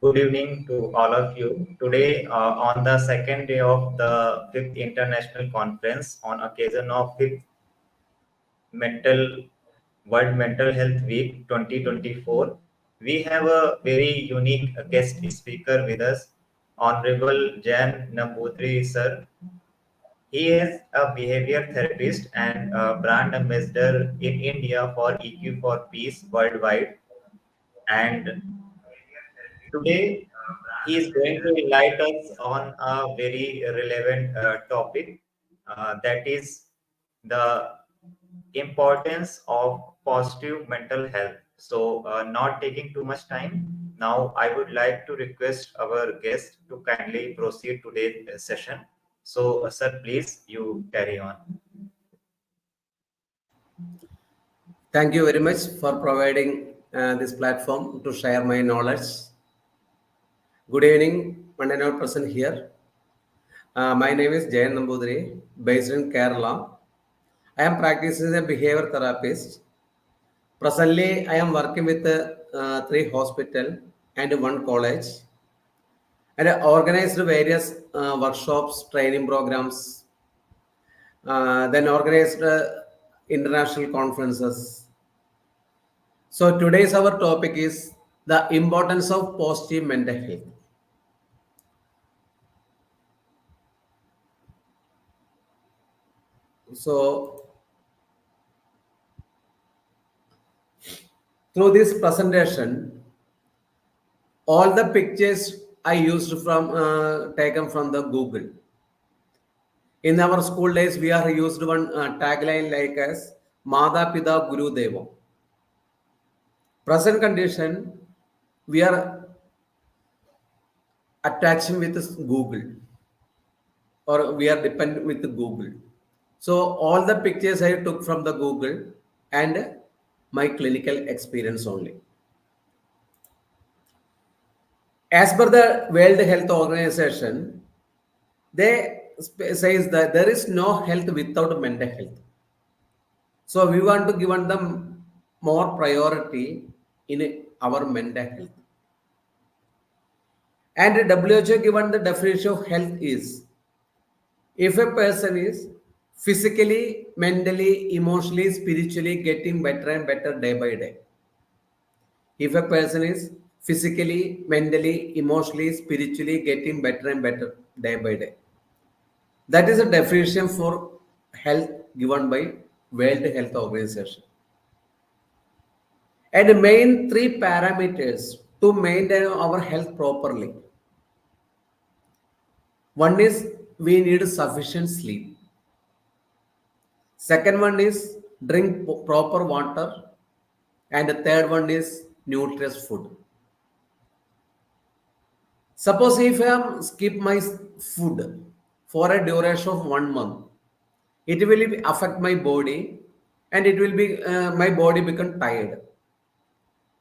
Good evening to all of you. Today, on the second day of the fifth international conference on occasion of fifth mental World Mental Health Week 2024, we have a very unique guest speaker with us, Honorable Jayan Namboodiri sir. He is a behavior therapist and a brand ambassador in India for EQ for Peace worldwide. And today, he is going to enlighten us on a very relevant topic that is the importance of positive mental health. So, not taking too much time, now I would like to request our guest to kindly proceed today's session. So, sir, please, you carry on. Thank you very much for providing this platform to share my knowledge. Good evening, one and all present here. My name is Jayan Namboodiri, based in Kerala. I am practicing as a behavior therapist. Presently, I am working with three hospitals and one college, and I organized various workshops, training programs, then organized international conferences. So today's our topic is the importance of positive mental health. So through this presentation, all the pictures I used from taken from the Google. In our school days, we are used one tagline like as Mada Pida Guru Devo. Present condition, we are attaching with this Google, or we are dependent with the Google. So all the pictures I took from the Google and my clinical experience only. As per the World Health Organization, they says that there is no health without mental health. So we want to give them more priority in our mental health. And WHO given the definition of health is if a person is physically, mentally, emotionally, spiritually getting better and better day by day. If a person is physically, mentally, emotionally, spiritually getting better and better day by day. That is a definition for health given by World Health Organization. And the main three parameters to maintain our health properly. One is we need sufficient sleep. Second one is drink proper water. And the third one is nutritious food. Suppose if I am skip my food for a duration of 1 month, it will affect my body and it will be my body become tired.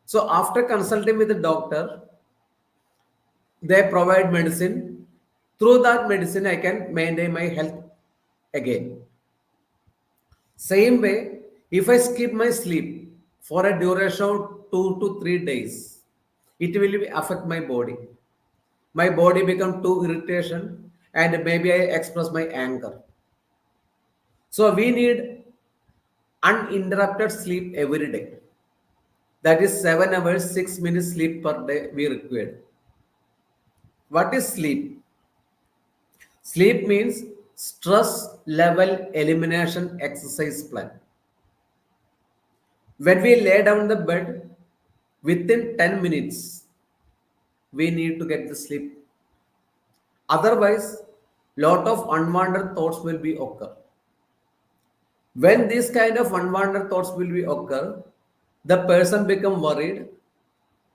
So after consulting with the doctor, they provide medicine. Through that medicine, I can maintain my health again. Same way, if I skip my sleep for a duration of 2 to 3 days, it will affect my body. My body become too irritation and maybe I express my anger. So we need uninterrupted sleep every day. That is 7 hours, 6 minutes sleep per day we require. What is sleep? Sleep means stress level elimination exercise plan. When we lay down the bed, within 10 minutes, we need to get the sleep. Otherwise, lot of unwanted thoughts will be occur. When this kind of unwanted thoughts will be occur, the person become worried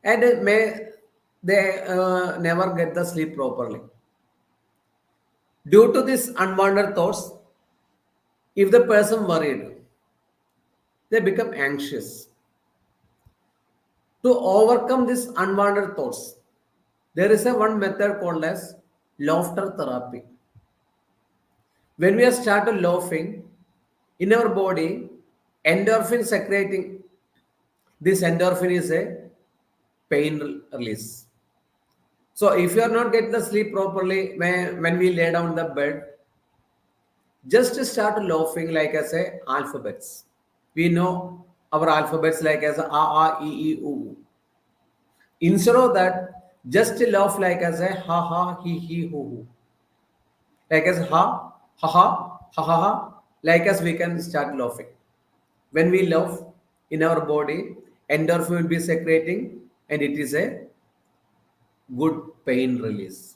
and may they never get the sleep properly. Due to this unwanted thoughts, if the person worried, they become anxious. To overcome these unwanted thoughts, there is a one method called as laughter therapy. When we are started laughing, in our body, endorphin secreting. This endorphin is a pain release. So if you are not get the sleep properly, when we lay down the bed, just start laughing like as a alphabets. We know our alphabets like as a, e, e, u. Instead of that, just laugh like as a ha ha, he, hoo. Like as ha, like as we can start laughing. When we laugh in our body, endorphin will be secreting and it is a good pain release.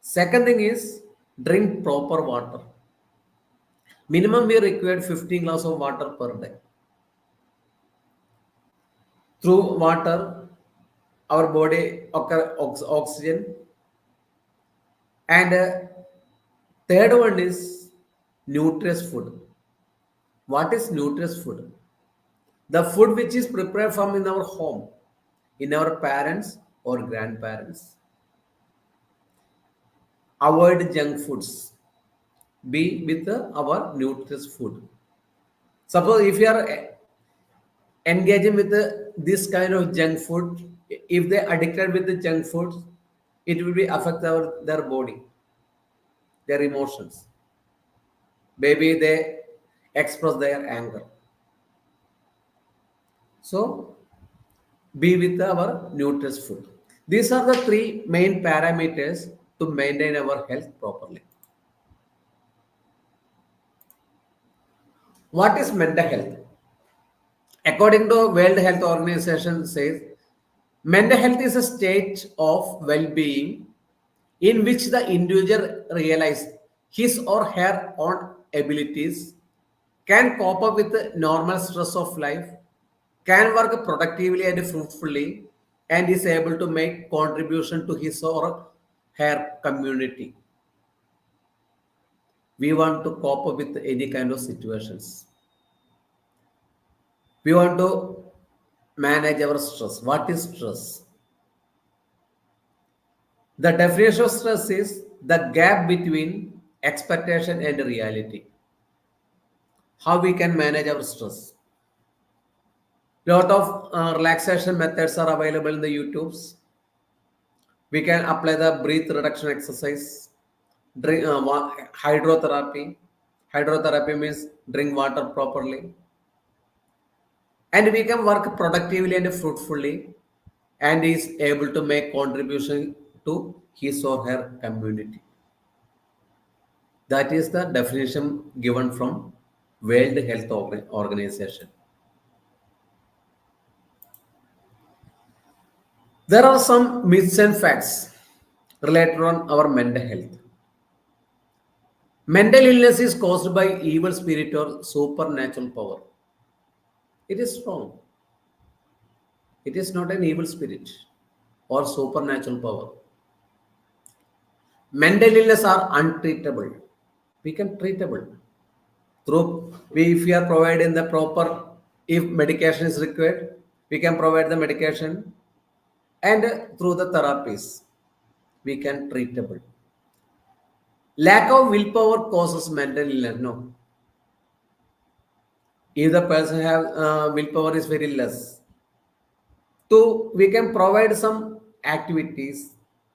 Second thing is drink proper water. Minimum we require 15 glass of water per day. Through water, our body occur oxygen. And third one is nutritious food. What is nutritious food? The food which is prepared from in our home, in our parents or grandparents. Avoid junk foods. Be with our nutritious food. Suppose if you are engaging with this kind of junk food, if they addicted with the junk food, it will be affect their body, their emotions. Maybe they express their anger. So be with our nutritious food. These are the three main parameters to maintain our health properly. What is mental health? According to World Health Organization says, mental health is a state of well-being in which the individual realizes his or her own abilities, can cope up with the normal stress of life, can work productively and fruitfully, and is able to make contribution to his or her community. We want to cope up with any kind of situations. We want to manage our stress. What is stress? The definition of stress is the gap between expectation and reality. How we can manage our stress? Lot of relaxation methods are available in the YouTubes. We can apply the breath reduction exercise, drink hydrotherapy. Hydrotherapy means drink water properly, and we can work productively and fruitfully, and is able to make contribution to his or her community. That is the definition given from World Health Organization. There are some myths and facts related on our mental health. Mental illness is caused by evil spirit or supernatural power. It is wrong. It is not an evil spirit or supernatural power. Mental illness are untreatable. We can treatable through if we are providing the proper, if medication is required, we can provide the medication, and through the therapies we can treatable. Lack of willpower causes mental illness. No, if the person have willpower is very less, so we can provide some activities.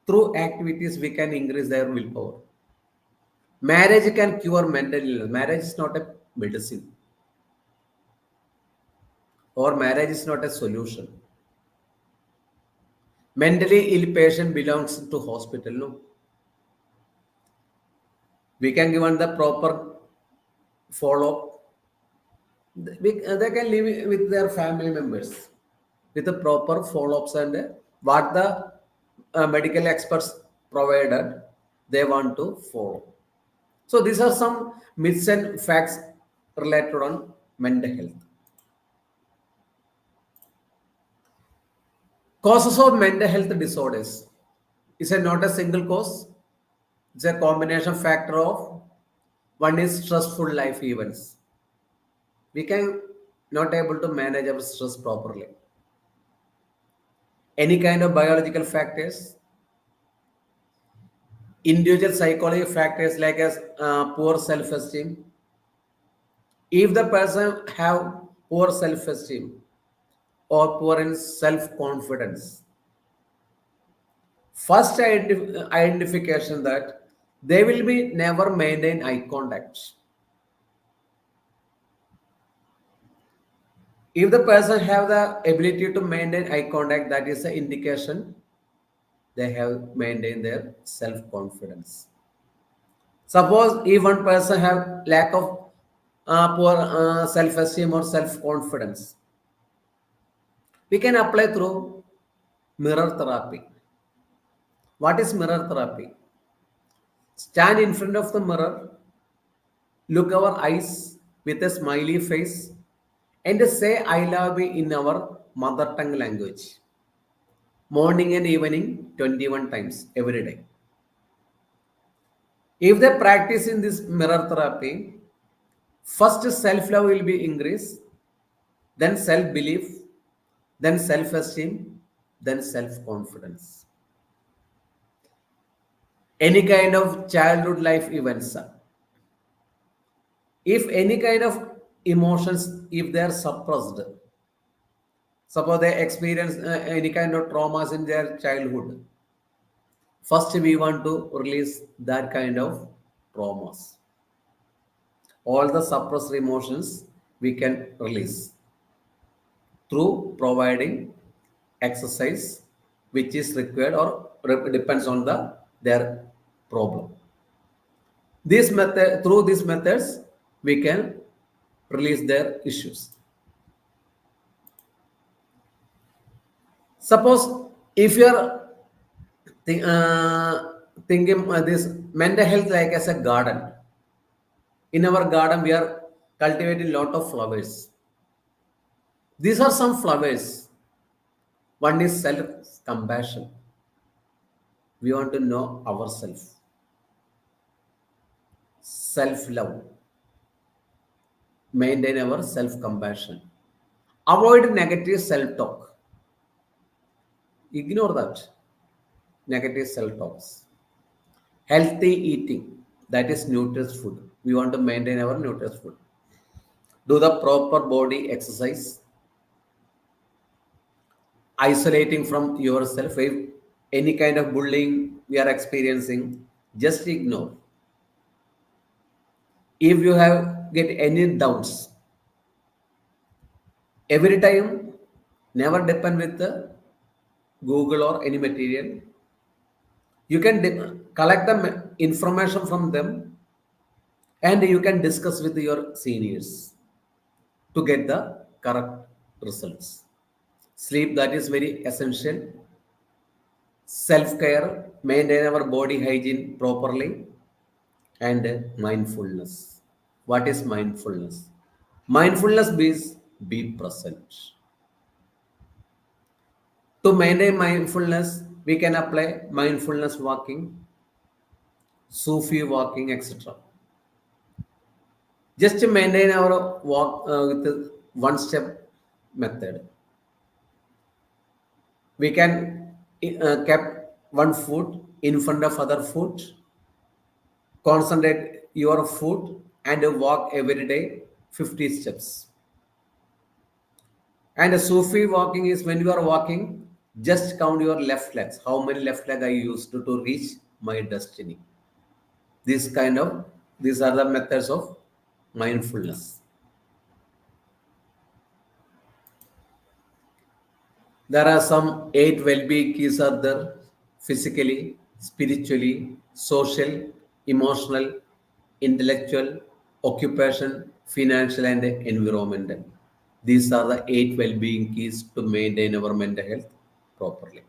Through activities, we can increase their willpower. Marriage can cure mental illness. Marriage is not a medicine, or marriage is not a solution. Mentally ill patient belongs to hospital. No, we can give them the proper follow. They can live with their family members with the proper follow-ups and what the medical experts provided, they want to follow. So these are some myths and facts related on mental health. Causes of mental health disorders is a not a single cause. It's a combination factor of one is stressful life events. We can not able to manage our stress properly. Any kind of biological factors, individual psychology factors like as poor self-esteem. If the person have poor self-esteem or poor in self-confidence, First identification that they will be never maintain eye contact. If the person have the ability to maintain eye contact, that is the indication they have maintained their self-confidence. Suppose if one person have lack of poor self-esteem or self-confidence, we can apply through mirror therapy. What is mirror therapy? Stand in front of the mirror, look our eyes with a smiley face, and say I love you in our mother tongue language. Morning and evening, 21 times every day. If they practice in this mirror therapy, first self love will be increased, then self belief, then self esteem, then self confidence. Any kind of childhood life events, if any kind of emotions, if they are suppressed, suppose they experience any kind of traumas in their childhood, first we want to release that kind of traumas. All the suppressed emotions we can release through providing exercise which is required or depends on their problem. This method, through these methods, we can release their issues. Suppose if you are thinking this mental health like as a garden. In our garden, we are cultivating lot of flowers. These are some flowers. One is self-compassion. We want to know ourselves. Self-love. Maintain our self-compassion. Avoid negative self-talk. Ignore that. Negative self-talks. Healthy eating. That is nutritious food. We want to maintain our nutritious food. Do the proper body exercise. Isolating from yourself. If any kind of bullying we are experiencing, just ignore. If you have get any doubts, every time never depend with the Google or any material. You can collect the information from them and you can discuss with your seniors to get the correct results. Sleep, that is very essential. Self care, maintain our body hygiene properly, and mindfulness. What is mindfulness? Mindfulness means be present. To maintain mindfulness, we can apply mindfulness walking, Sufi walking, etc. Just to maintain our walk with one step method. We can keep one foot in front of other foot, concentrate your foot and walk every day 50 steps. And a Sufi walking is when you are walking, just count your left legs. How many left leg I used to reach my destiny. This kind of these are the methods of mindfulness. There are some 8 well-being keys are there: physically, spiritually, social, emotional, intellectual, occupation, financial, and environmental. These are the 8 well-being keys to maintain our mental health properly.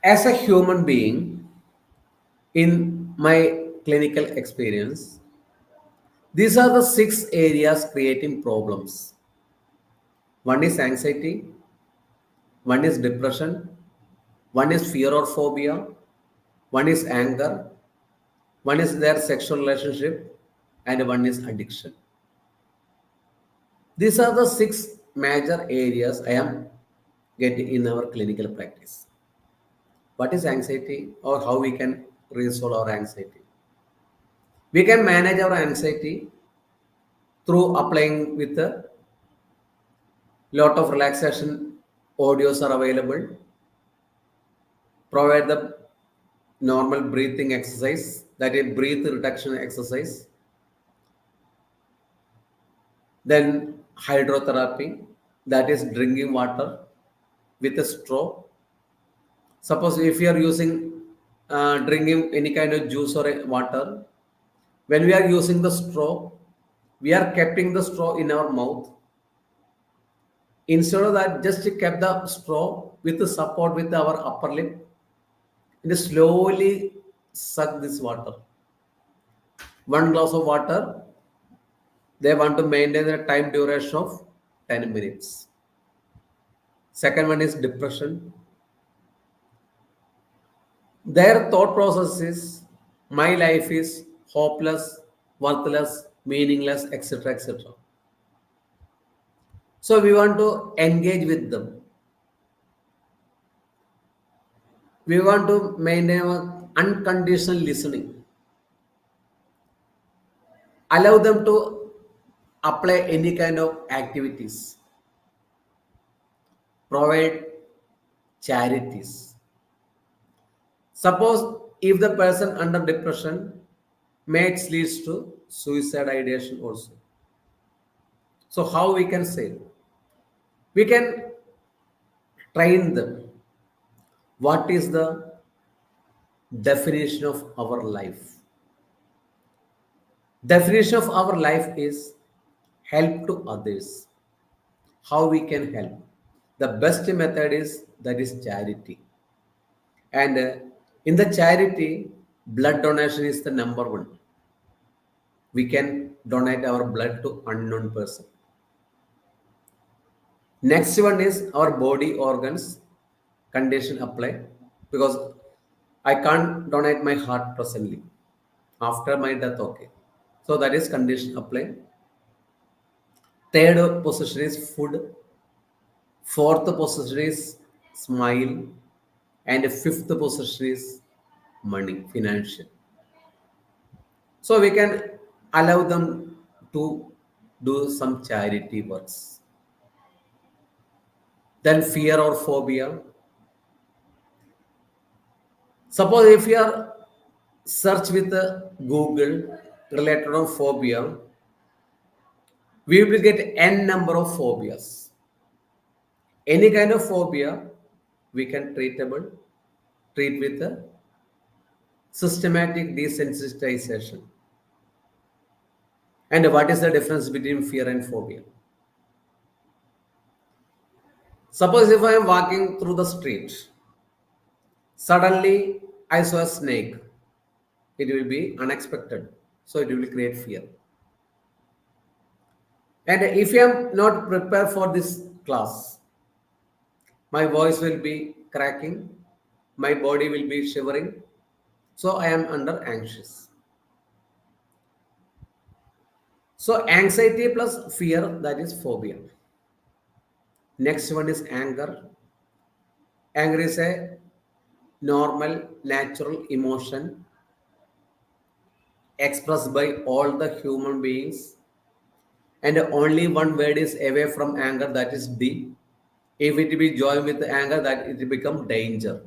As a human being, in my clinical experience, these are the 6 areas creating problems. One is anxiety, one is depression, one is fear or phobia, one is anger, one is their sexual relationship, and one is addiction. These are the 6 major areas I am getting in our clinical practice. What is anxiety or how we can resolve our anxiety? We can manage our anxiety through applying with the Lot of relaxation audios are available. Provide the normal breathing exercise, that is breath reduction exercise. Then hydrotherapy, that is drinking water with a straw. Suppose if you are using drinking any kind of juice or water, when we are using the straw, we are keeping the straw in our mouth. Instead of that, just kept the straw with the support with our upper lip and slowly suck this water. One glass of water, they want to maintain a time duration of 10 minutes. Second one is depression. Their thought process is my life is hopeless, worthless, meaningless, etc. etc. So we want to engage with them. We want to maintain unconditional listening. Allow them to apply any kind of activities. Provide charities. Suppose if the person under depression makes leads to suicide ideation also. So how we can say? We can train them. What is the definition of our life? Definition of our life is help to others. How we can help? The best method is that is charity. And in the charity, blood donation is the number one. We can donate our blood to unknown person. Next one is our body organs condition apply, because I can't donate my heart presently. After my death, okay. So that is condition apply. Third position is food. Fourth position is smile. And fifth position is money, financial. So we can allow them to do some charity works. Then fear or phobia. Suppose if you are search with Google related on phobia, we will get n number of phobias. Any kind of phobia we can treat with a systematic desensitization. And what is the difference between fear and phobia? Suppose if I am walking through the street, suddenly I saw a snake. It will be unexpected. So it will create fear. And if I am not prepared for this class, my voice will be cracking, my body will be shivering. So I am under anxious. So anxiety plus fear, that is phobia. Next one is anger. Anger is a normal, natural emotion expressed by all the human beings, and only one word is away from anger, that is D. If it be joined with anger, that it become danger.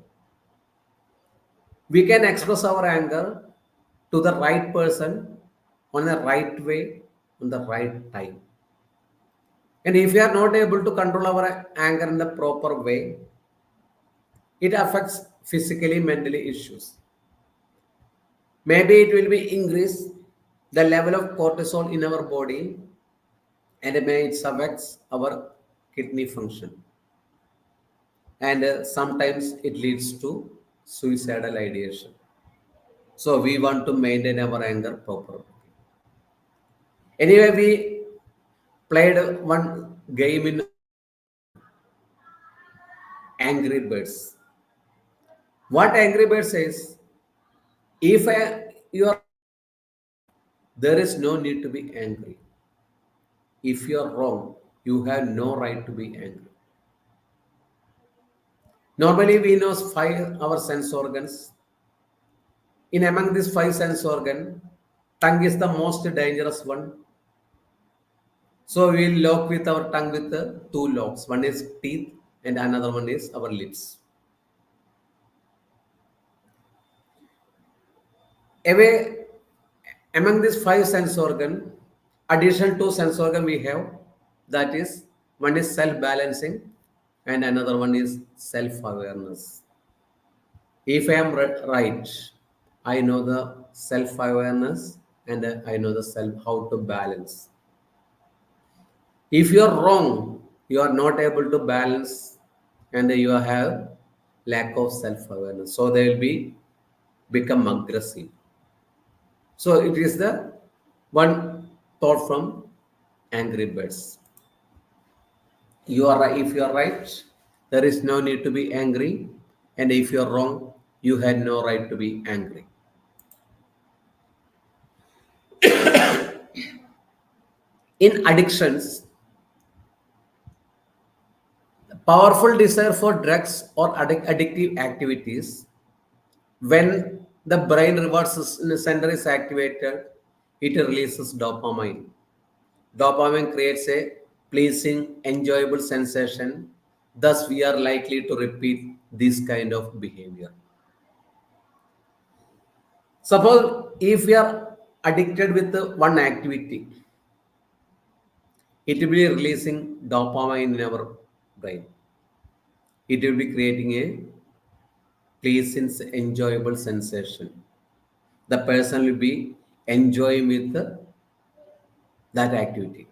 We can express our anger to the right person on the right way, on the right time. And if we are not able to control our anger in the proper way, it affects physically, mentally issues. Maybe it will be increase the level of cortisol in our body, and may it affects our kidney function. And sometimes it leads to suicidal ideation. So we want to maintain our anger properly. Anyway, we played one game in Angry Birds. What Angry Birds says, if you are, there is no need to be angry. If you are wrong, you have no right to be angry. Normally, we know five our sense organs. In among these five sense organ, tongue is the most dangerous one. So we will lock with our tongue with the two locks. One is teeth and another one is our lips. Away among these five sense organ, addition to sense organ we have, that is one is self-balancing and another one is self-awareness. If I am right, I know the self-awareness and I know the self how to balance. If you are wrong, you are not able to balance and you have lack of self-awareness. So they will be become aggressive. So it is the one thought from Angry Birds. You are right. If you are right, there is no need to be angry, and if you are wrong, you had no right to be angry. In addictions, powerful desire for drugs or addictive activities, when the brain reward center is activated, it releases dopamine. Dopamine creates a pleasing, enjoyable sensation. Thus, we are likely to repeat this kind of behavior. Suppose if we are addicted with one activity, it will be releasing dopamine in our brain. It will be creating a pleasing, enjoyable sensation. The person will be enjoying with that activity,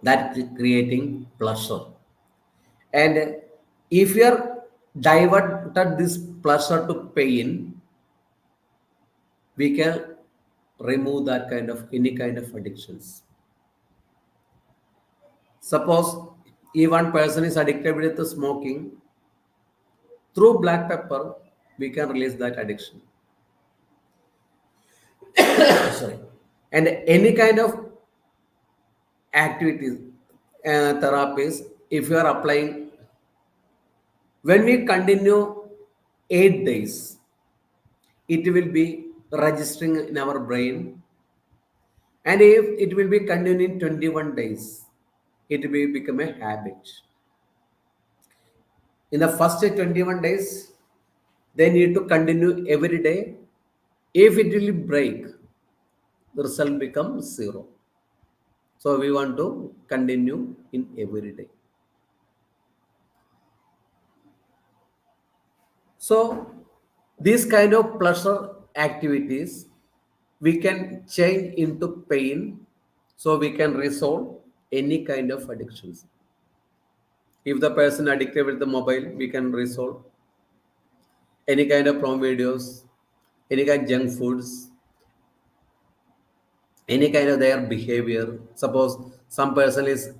that creating pleasure. And if you are diverted this pleasure to pain, we can remove that kind of any kind of addictions. Suppose if one person is addicted with the smoking, through black pepper, we can release that addiction. Sorry. And any kind of activities, therapies, if you are applying, when we continue 8 days, it will be registering in our brain. And if it will be continuing 21 days, it will become a habit. In the first 21 days, they need to continue every day. If it will break, the result becomes zero. So we want to continue in every day. So these kind of pleasure activities we can change into pain, so we can resolve any kind of addictions. If the person addicted with the mobile, we can resolve any kind of prom videos, any kind of junk foods, any kind of their behavior. Suppose some person is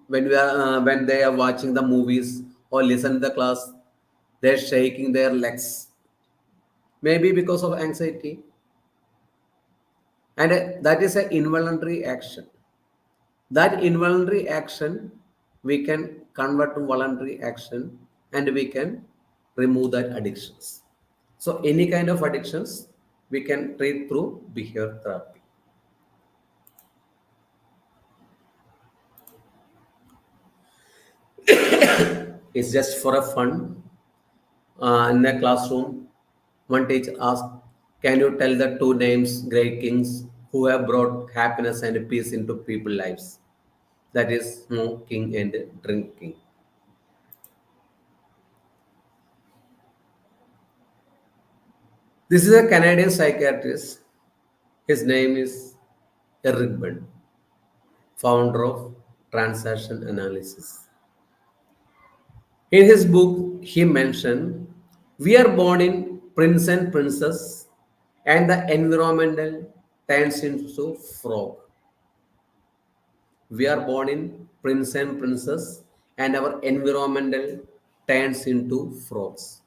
when they are watching the movies or listen to the class, they're shaking their legs, maybe because of anxiety, and that is an involuntary action. That involuntary action we can convert to voluntary action, and we can remove that addictions. So any kind of addictions we can treat through behavior therapy. It's just for a fun. In a classroom, one teacher asked, "Can you tell the two names, great kings, who have brought happiness and peace into people's lives?" That is smoking and drinking. This is a Canadian psychiatrist. His name is Eric Bend, founder of transaction analysis. In his book, he mentioned we are born in prince and princess, and the environmental turns into frog. We are born in prince and princess, and our environmental turns into frogs.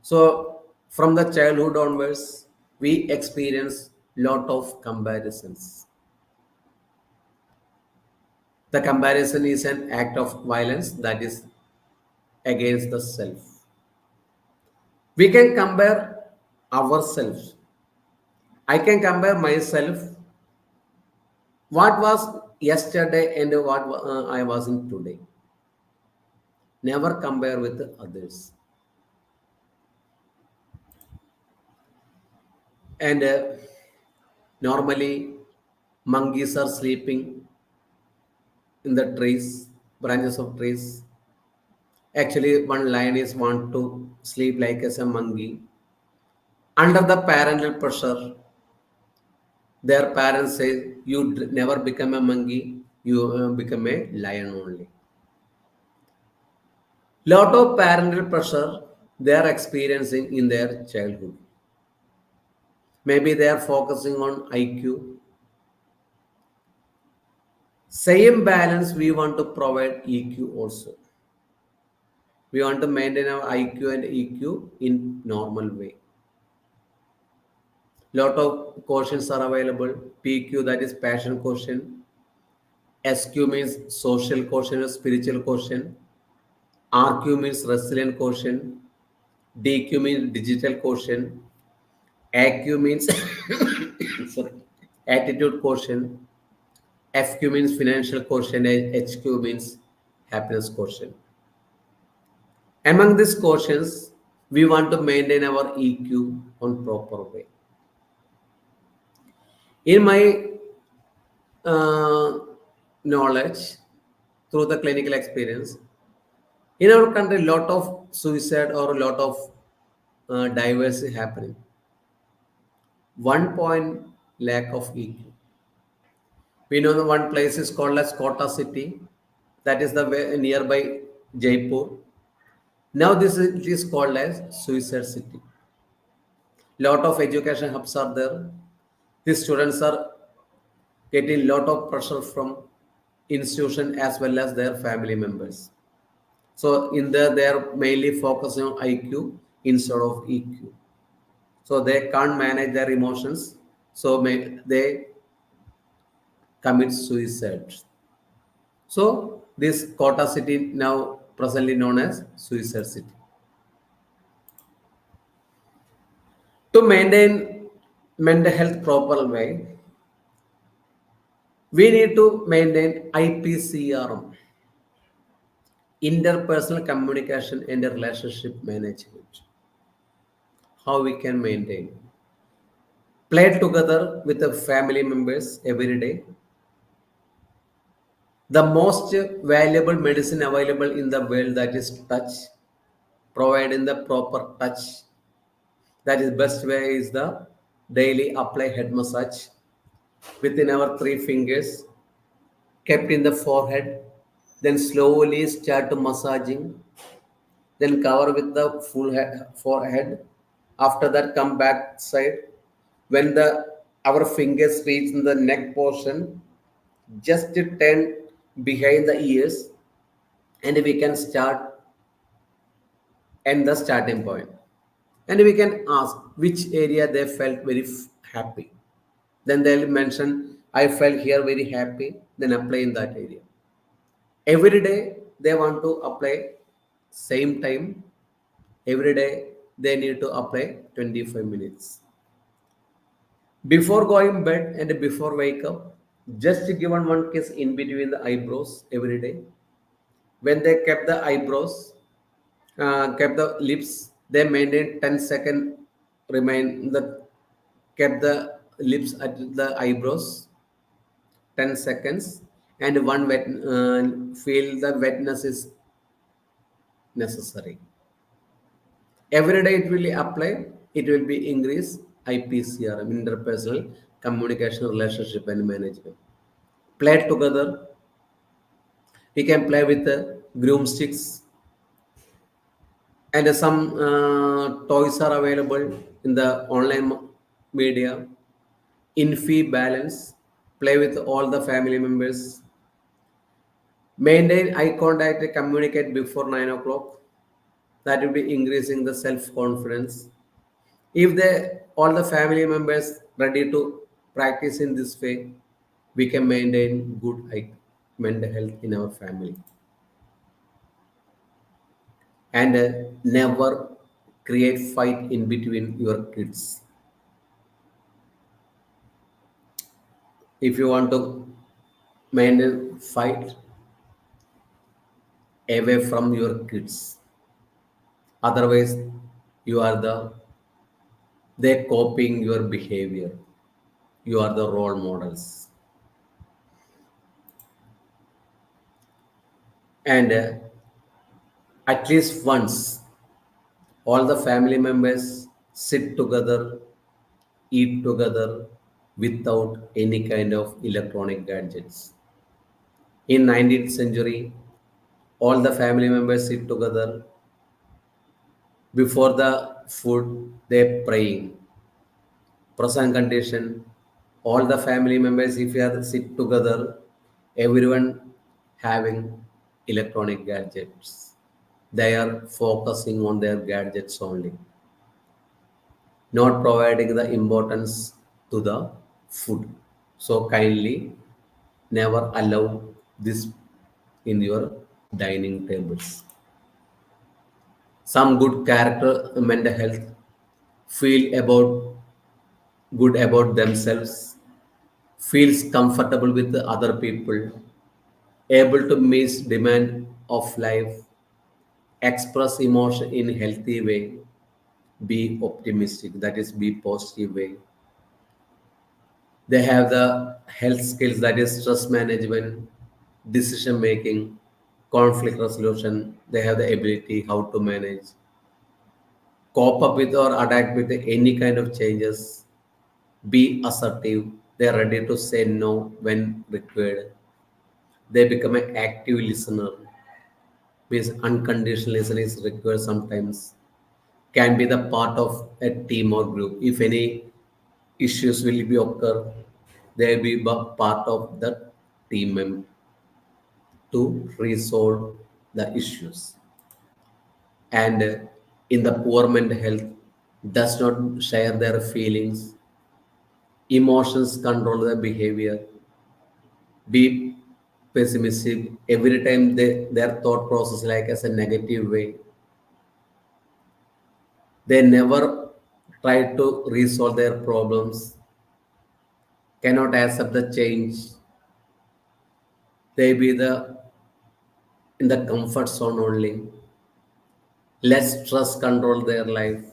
So, from the childhood onwards, we experience lot of comparisons. The comparison is an act of violence that is against the self. We can compare ourselves. I can compare myself. What was yesterday and what I was in today. Never compare with the others. And normally, monkeys are sleeping in the trees, branches of trees. Actually, one lion is want to sleep like as a monkey. Under the parental pressure, their parents say, "You never become a monkey. You become a lion only." Lot of parental pressure they are experiencing in their childhood. Maybe they are focusing on IQ. Same balance we want to provide EQ also. We want to maintain our IQ and EQ in normal way. Lot of quotients are available. PQ, that is passion quotient. SQ means social quotient or spiritual quotient. RQ means resilient quotient. DQ means digital quotient. AQ means sorry, attitude quotient. FQ means financial quotient. And HQ means happiness quotient. Among these quotients, we want to maintain our EQ on proper way. In my uh, knowledge, through the clinical experience, in our country, lot of suicide or a lot of divorce happening. One point lack of EQ. We know the one place is called as Kota city, that is the way nearby Jaipur. Now this is, it is called as suicide city. Lot of education hubs are there. These students are getting lot of pressure from institution as well as their family members. So in there they are mainly focusing on IQ instead of EQ. So they can't manage their emotions. So they commit suicide. So this Kota city now presently known as suicide city. To maintain mental health proper way, we need to maintain IPCRM, interpersonal communication and relationship management. How we can maintain? Play together with the family members every day. The most valuable medicine available in the world, that is touch. Providing the proper touch. That is best way is the daily apply head massage within our three fingers, kept in the forehead. Then slowly start to massaging. Then cover with the full forehead. After that, come back side. When the our fingers reach in the neck portion, just turn behind the ears, and we can start and the starting point. And we can ask which area they felt very happy. Then they'll mention, I felt here very happy, then apply in that area. Every day they want to apply same time. Every day they need to apply 25 minutes. Before going bed and before wake up, just given one kiss in between the eyebrows every day. When they kept the eyebrows, kept the lips, they maintained 10-second remain the kept the lips at the eyebrows 10 seconds, and one wet feel the wetness is necessary. Every day it will apply, it will be increase IPCRM, interpersonal communication, relationship and management. Play together. We can play with the broomsticks, and some toys are available in the online media. Infi balance, play with all the family members. Maintain eye contact, communicate before 9 o'clock. That will be increasing the self confidence. If they all the family members ready to practice in this way, we can maintain good mental health in our family. And never create fight in between your kids. If you want to maintain fight away from your kids. Otherwise, you are they copying your behavior. You are the role models. And at least once, all the family members sit together, eat together without any kind of electronic gadgets. In 19th century, all the family members sit together before the food, they praying. Present condition, all the family members, if you are sit together, everyone having electronic gadgets. They are focusing on their gadgets only, not providing the importance to the food. So kindly never allow this in your dining tables. Some good character, mental health, feel about good about themselves, feels comfortable with the other people, able to meet demand of life, express emotion in healthy way, be optimistic, that is be positive way. They have the health skills, that is stress management, decision making, conflict resolution. They have the ability how to manage, cope up with or adapt with any kind of changes, be assertive. They are ready to say no when required. They become an active listener, means unconditional listening is required sometimes, can be the part of a team or group. If any issues will be occur, they will be part of the team to resolve the issues. And in the poor mental health, does not share their feelings, emotions control their behavior, be pessimistic every time their thought process like as a negative way. They never try to resolve their problems, cannot accept the change. They be the in the comfort zone only. Less stress control their life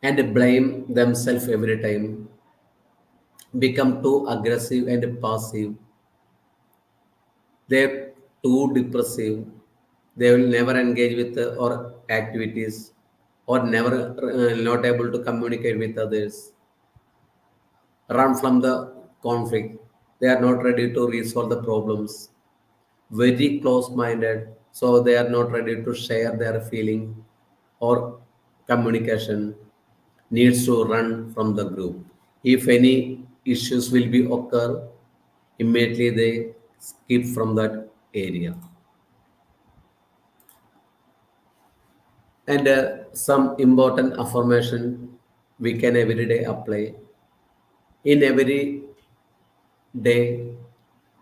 and blame themselves every time. Become too aggressive and passive. They're too depressive. They will never engage with or activities, or never not able to communicate with others, run from the conflict. They are not ready to resolve the problems. Very close minded, so they are not ready to share their feeling or communication, needs to run from the group. If any issues will be occur, immediately they skip from that area. And some important affirmation we can every day apply. In every day,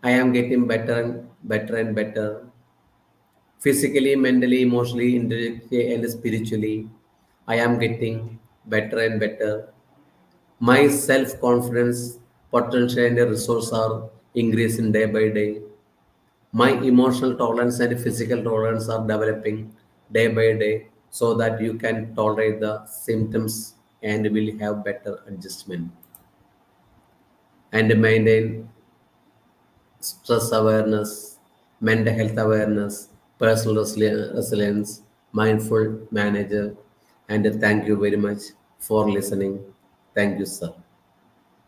I am getting better and better and better. Physically, mentally, emotionally, intellectually, and spiritually, I am getting better and better. My self confidence, potential, and resource are increasing day by day. My emotional tolerance and physical tolerance are developing day by day, so that you can tolerate the symptoms and will have better adjustment and maintain stress awareness, mental health awareness, personal resilience, mindful manager. And thank you very much for listening. Thank you, sir.